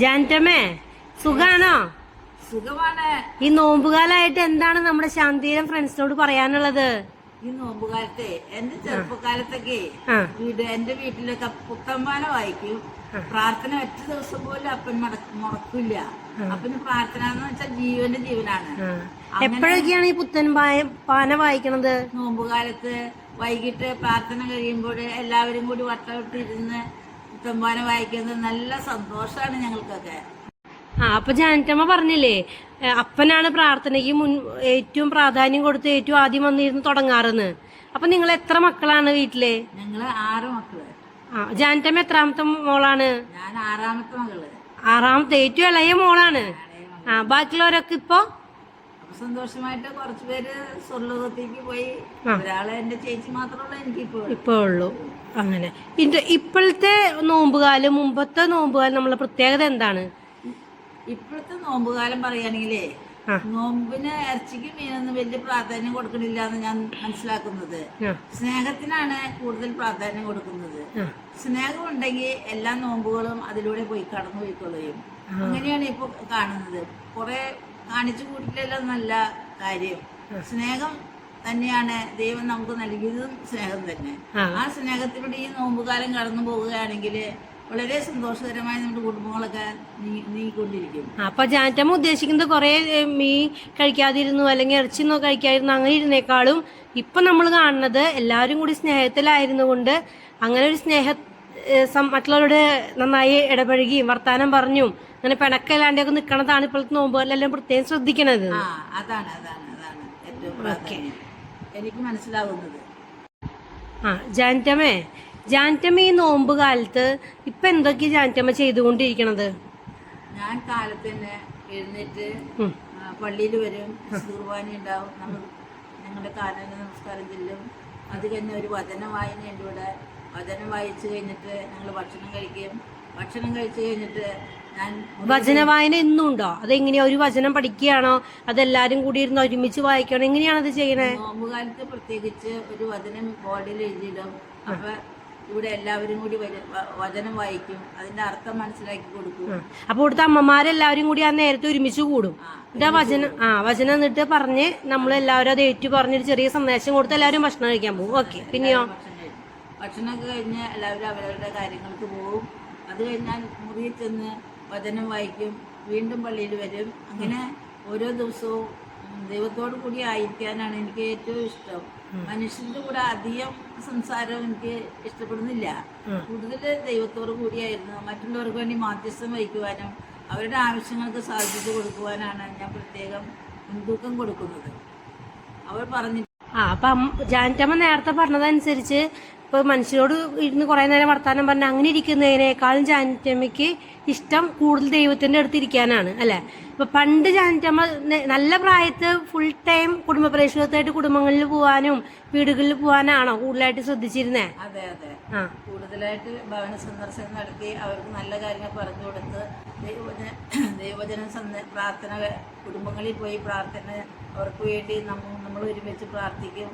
ജാൻറ്റമ്മേ സുഖാണോ? സുഖമാണ്. ഈ നോമ്പുകാലായിട്ട് എന്താണ് നമ്മുടെ ശാന്തിയുടെ ഫ്രണ്ട്സിനോട് പറയാനുള്ളത്? ഈ നോമ്പുകാലത്തെ എന്റെ ചെറുപ്പകാലത്തൊക്കെ എന്റെ വീട്ടിലൊക്കെ പുത്തമ്പാല വായിക്കും. പ്രാർത്ഥന ഒറ്റ ദിവസം പോലും അപ്പൻ മുടക്കില്ല. അപ്പന് പ്രാർത്ഥന എന്ന് വെച്ചാൽ ജീവന്റെ ജീവനാണ്. എപ്പോഴൊക്കെയാണ് ഈ പുത്തൻ പാന വായിക്കണത്? നോമ്പുകാലത്ത് വൈകിട്ട് പ്രാർത്ഥന കഴിയുമ്പോൾ എല്ലാവരും കൂടി വട്ടമിട്ടിരുന്ന് പുത്തമ്പാന വായിക്കുന്നത് നല്ല സന്തോഷമാണ് ഞങ്ങൾക്കൊക്കെ. അപ്പൊ ജാനറ്റമ്മ പറഞ്ഞില്ലേ അപ്പനാണ് പ്രാർത്ഥനയ്ക്ക് ഏറ്റവും പ്രാധാന്യം കൊടുത്ത് ഏറ്റവും ആദ്യം വന്നിരുന്ന് തുടങ്ങാറെന്ന്. അപ്പൊ നിങ്ങൾ എത്ര മക്കളാണ് വീട്ടില്? ഞങ്ങള് 6 മക്കള്. ജാനറ്റമ്മ എത്രാമത്തെ മോളാണ്? ഞാൻ 6ാമത്തെ മകള്. 6ാമത്തെ ഏറ്റവും ഇളയ മോളാണ്. ബാക്കിയുള്ളവരൊക്കെ ഇപ്പൊ സന്തോഷമായിട്ട് കുറച്ചുപേര് സ്വർലോകത്തേക്ക് പോയി. ഒരാളെ എന്റെ ചേച്ചി മാത്രമേ എനിക്ക് ഇപ്പൊ ഉള്ളൂ. അങ്ങനെ ഇപ്പോഴത്തെ നോമ്പുകാലം മുമ്പത്തെ നോമ്പുകാലം നമ്മളെ പ്രത്യേകത എന്താണ്? ഇപ്പോഴത്തെ നോമ്പുകാലം പറയുകയാണെങ്കിലേ നോമ്പിന് ഇറച്ചിക്ക് മീനൊന്നും വലിയ പ്രാധാന്യം കൊടുക്കണില്ല എന്ന് ഞാൻ മനസ്സിലാക്കുന്നത്. സ്നേഹത്തിനാണ് കൂടുതൽ പ്രാധാന്യം കൊടുക്കുന്നത്. സ്നേഹം ഉണ്ടെങ്കിൽ എല്ലാ നോമ്പുകളും അതിലൂടെ പോയി കടന്നു പോയിക്കൊള്ളുകയും അങ്ങനെയാണ് ഇപ്പൊ കാണുന്നത്. കുറെ കാണിച്ചു കൂട്ടിലെല്ലാം നല്ല കാര്യം. സ്നേഹം തന്നെയാണ് ദൈവം നമുക്ക് നൽകിയതും സ്നേഹം തന്നെ. ആ സ്നേഹത്തിലൂടെ ഈ നോമ്പുകാലം കടന്നു പോവുകയാണെങ്കിൽ വളരെ സന്തോഷകരമായി നമ്മുടെ കുടുംബങ്ങളൊക്കെ നീങ്ങിക്കൊണ്ടിരിക്കും. അപ്പൊ ജാനറ്റമ്മ ഉദ്ദേശിക്കുന്നത് കുറെ മീൻ കഴിക്കാതിരുന്നു അല്ലെങ്കിൽ ഇറച്ചിന്നോ കഴിക്കാതിരുന്നു അങ്ങനെ ഇരുന്നേക്കാളും ഇപ്പൊ നമ്മൾ കാണുന്നത് എല്ലാവരും കൂടി സ്നേഹത്തിലായിരുന്നു കൊണ്ട് അങ്ങനെ ഒരു മറ്റുള്ളവരോട് നന്നായി ഇടപഴകിയും വർത്താനം പറഞ്ഞും അങ്ങനെ പിണക്കല്ലാണ്ടൊക്കെ നിക്കണതാണ് ഇപ്പോഴത്തെ നോമ്പുകാരെല്ലാം പ്രത്യേകം ശ്രദ്ധിക്കണത്. അതാണ് ഏറ്റവും എനിക്ക് മനസ്സിലാവുന്നത്. ജാനറ്റമ്മ ഈ നോമ്പ് കാലത്ത് ഇപ്പൊ എന്തൊക്കെയാ ജാനറ്റമ്മ ചെയ്തുകൊണ്ടിരിക്കണത്? ഞാൻ കാലത്ത് തന്നെ എഴുന്നേറ്റ് പള്ളിയിൽ വരും. കുർബാന ഉണ്ടാവും. ഞങ്ങളുടെ കാലന നമസ്കാരം ചെല്ലും. അത് കഴിഞ്ഞ് ഒരു വചന വായനയുണ്ട് ഇവിടെ. വചനം വായിച്ചു കഴിഞ്ഞിട്ട് ഞങ്ങൾ ഭക്ഷണം കഴിക്കും. ഭക്ഷണം കഴിച്ചു കഴിഞ്ഞിട്ട് വചന വായന എന്നും ഉണ്ടോ? അതെങ്ങനെയാ? ഒരു വചനം പഠിക്കുകയാണോ അതെല്ലാരും കൂടി ഇരുന്ന് ഒരുമിച്ച് വായിക്കണോ? എങ്ങനെയാണ് അത് ചെയ്യണേ? നോമ്പുകാലത്ത് പ്രത്യേകിച്ച് ഒരു വചനം ബോർഡിൽ എഴുതിയിടും. അപ്പൊ ഇവിടെ എല്ലാവരും കൂടി വചനം വായിക്കും. അതിന്റെ അർത്ഥം മനസ്സിലാക്കി കൊടുക്കും. അപ്പൊ ഇവിടുത്തെ അമ്മമാരെല്ലാവരും കൂടി ആ നേരത്തെ ഒരുമിച്ച് കൂടും. വചനം എന്നിട്ട് പറഞ്ഞ് നമ്മളെല്ലാവരും അത് ഏറ്റു പറഞ്ഞൊരു ചെറിയ സന്ദേശം കൊടുത്ത് എല്ലാവരും ഭക്ഷണം കഴിക്കാൻ പോകും. ഓക്കെ, പിന്നെയോ? ഭക്ഷണമൊക്കെ കഴിഞ്ഞ് എല്ലാവരും അവരവരുടെ കാര്യങ്ങൾക്ക് പോകും. അത് കഴിഞ്ഞാൽ മുറിയിൽ ചെന്ന് വചനം വായിക്കും. വീണ്ടും പള്ളിയിൽ വരും. അങ്ങനെ ഓരോ ദിവസവും ദൈവത്തോടു കൂടി ആയിരിക്കാനാണ് എനിക്ക് ഏറ്റവും ഇഷ്ടം. മനുഷ്യന്റെ കൂടെ അധികം സംസാരം എനിക്ക് ഇഷ്ടപ്പെടുന്നില്ല. കൂടുതൽ ദൈവത്തോടു കൂടിയായിരുന്നു. മറ്റുള്ളവർക്ക് വേണ്ടി മാധ്യസ്ഥം വഹിക്കുവാനും അവരുടെ ആവശ്യങ്ങൾക്ക് സാധിച്ചു കൊടുക്കുവാനാണ് ഞാൻ പ്രത്യേകം മുൻതൂക്കം കൊടുക്കുന്നത്. അവർ പറഞ്ഞു. അപ്പം ജാനറ്റമ്മ നേരത്തെ പറഞ്ഞതനുസരിച്ച് ഇപ്പൊ മനുഷ്യരോട് ഇരുന്ന് കുറെ നേരം വർത്താനം പറഞ്ഞ അങ്ങനെ ഇരിക്കുന്നതിനേക്കാളും ജാനറ്റമ്മയ്ക്ക് ഇഷ്ടം കൂടുതൽ ദൈവത്തിന്റെ അടുത്തിരിക്കാനാണ് അല്ലെ? ഇപ്പൊ പണ്ട് ജാനറ്റമ്മ നല്ല പ്രായത്ത് ഫുൾ ടൈം കുടുംബ പ്രേക്ഷകത്തായിട്ട് കുടുംബങ്ങളിൽ പോവാനും വീടുകളിൽ പോവാനാണോ കൂടുതലായിട്ട് ശ്രദ്ധിച്ചിരുന്നേ? അതെ. കൂടുതലായിട്ട് ഭവന സന്ദർശനം നടത്തി അവർക്ക് നല്ല കാര്യങ്ങൾ പറഞ്ഞു കൊടുത്ത് ദൈവവചന പ്രാർത്ഥന കുടുംബങ്ങളിൽ പോയി പ്രാർത്ഥന അവർക്ക് വേണ്ടി നമ്മൾ ഒരുമിച്ച് പ്രാർത്ഥിക്കും.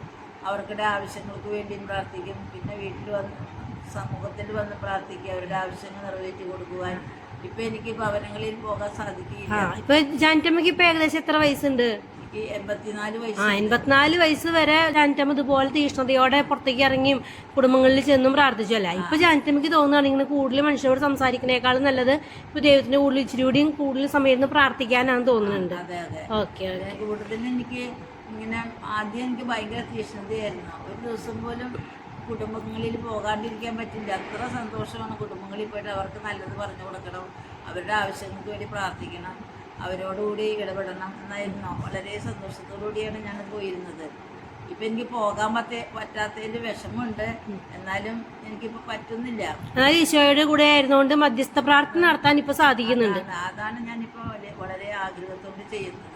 അവർക്കുടെ ആവശ്യങ്ങൾക്ക് വേണ്ടിയും പ്രാർത്ഥിക്കും. പിന്നെ വീട്ടിൽ വന്ന് സമൂഹത്തിൽ വന്ന് പ്രാർത്ഥിക്കുക, അവരുടെ ആവശ്യങ്ങൾ നിറവേറ്റി കൊടുക്കുവാൻ. ഇപ്പൊ എനിക്ക് ഭവനങ്ങളിൽ പോകാൻ സാധിക്കില്ല. ഇപ്പൊ ജാനറ്റമ്മയ്ക്ക് ഇപ്പൊ ഏകദേശം എത്ര വയസ്സുണ്ട്? 84 വയസ്സ്. 84 വയസ്സ് വരെ ജാനറ്റമ്മ ഇതുപോലെ തീഷ്ണതയോടെ പുറത്തേക്ക് ഇറങ്ങിയും കുടുംബങ്ങളിൽ ചെന്നും പ്രാർത്ഥിച്ചല്ല. ഇപ്പൊ ജാനറ്റമ്മയ്ക്ക് തോന്നുകയാണെങ്കിൽ കൂടുതൽ മനുഷ്യരോട് സംസാരിക്കുന്നേക്കാളും നല്ലത് ഇപ്പൊ ദൈവത്തിന്റെ കൂടുതൽ ഇച്ചിരി കൂടിയും കൂടുതൽ സമയം പ്രാർത്ഥിക്കാനാണ് തോന്നുന്നുണ്ട്. ഓക്കെ. കൂടുതൽ എനിക്ക് ഇങ്ങനെ ആദ്യം എനിക്ക് ഭയങ്കര തീഷ്ണതയായിരുന്നു. ഒരു ദിവസം പോലും കുടുംബങ്ങളിൽ പോകാണ്ടിരിക്കാൻ പറ്റില്ല. അത്ര സന്തോഷമാണ്. കുടുംബങ്ങളിൽ പോയിട്ട് അവർക്ക് നല്ലത് പറഞ്ഞു കൊടുക്കണം, അവരുടെ ആവശ്യങ്ങൾക്ക് വേണ്ടി പ്രാർത്ഥിക്കണം, അവരോടുകൂടി ഇടപെടണം എന്നായിരുന്നു. വളരെ സന്തോഷത്തോടുകൂടിയാണ് ഞാൻ പോയിരുന്നത്. ഇപ്പൊ എനിക്ക് പോകാൻ പറ്റാത്തതിന്റെ വിഷമമുണ്ട്. എന്നാലും എനിക്കിപ്പോ പറ്റുന്നില്ല. ഈശോയുടെ കൂടെ ആയിരുന്നുകൊണ്ട് മധ്യസ്ഥ പ്രാർത്ഥന നടത്താൻ ഇപ്പൊ സാധിക്കുന്നുണ്ട്. അതാണ് ഞാനിപ്പോ വളരെ ആഗ്രഹത്തോട് ചെയ്യുന്നത്.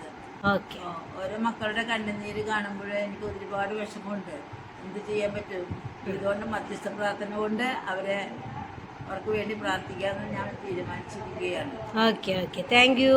ഓരോ മക്കളുടെ കണ്ണുനീര് കാണുമ്പോഴേ എനിക്ക് ഒരുപാട് വിഷമമുണ്ട്. എന്ത് ചെയ്യാൻ പറ്റും? ഇതുകൊണ്ട് മധ്യസ്ഥ പ്രാർത്ഥന കൊണ്ട് അവർക്ക് വേണ്ടി പ്രാർത്ഥിക്കാമെന്ന് ഞാൻ തീരുമാനിച്ചിരിക്കുകയാണ്. Okay, thank U.